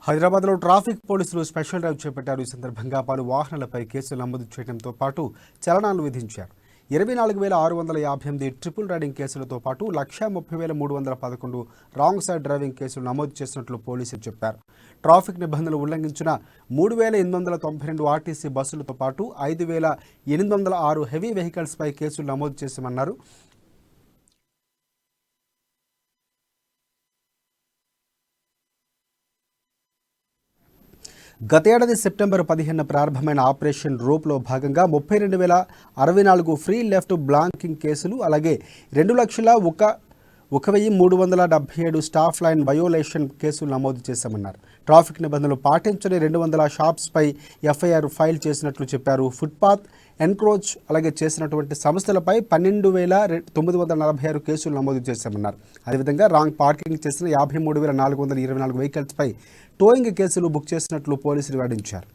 హైదరాబాద్లో ట్రాఫిక్ పోలీసులు special drive చేపట్టారు. ఈ సందర్భంగా పలు వాహనాలపై కేసులు నమోదు చేయడంతో పాటు చలనాలు విధించారు. 24,658 ట్రిపుల్ రైడింగ్ కేసులతో పాటు 1,30,311 రాంగ్ సైడ్ డ్రైవింగ్ కేసులు నమోదు చేసినట్లు పోలీసులు చెప్పారు. ట్రాఫిక్ నిబంధనలు ఉల్లంఘించిన 3,892 ఆర్టీసీ బస్సులతో పాటు 5,806 హెవీ వెహికల్స్పై కేసులు నమోదు చేశామన్నారు. గతేడాది సెప్టెంబర్ 15 ప్రారంభమైన ఆపరేషన్ రూప్లో భాగంగా 32,064 ఫ్రీ లెఫ్ట్ బ్లాంకింగ్ కేసులు, అలాగే 2,01,377 స్టాఫ్ లైన్ వయోలేషన్ కేసులు నమోదు చేశామన్నారు. ట్రాఫిక్ నిబంధనలు పాటించని 200 షాప్స్పై ఎఫ్ఐఆర్ ఫైల్ చేసినట్లు చెప్పారు. ఫుట్పాత్ ఎన్క్రోచ్ అలాగే చేసినటువంటి సంస్థలపై 12,946 కేసులు నమోదు చేశామన్నారు. అదేవిధంగా రాంగ్ పార్కింగ్ చేసిన 53,424 వెహికల్స్పై టోయింగ్ కేసులు బుక్ చేసినట్లు పోలీసులు వెల్లడించారు.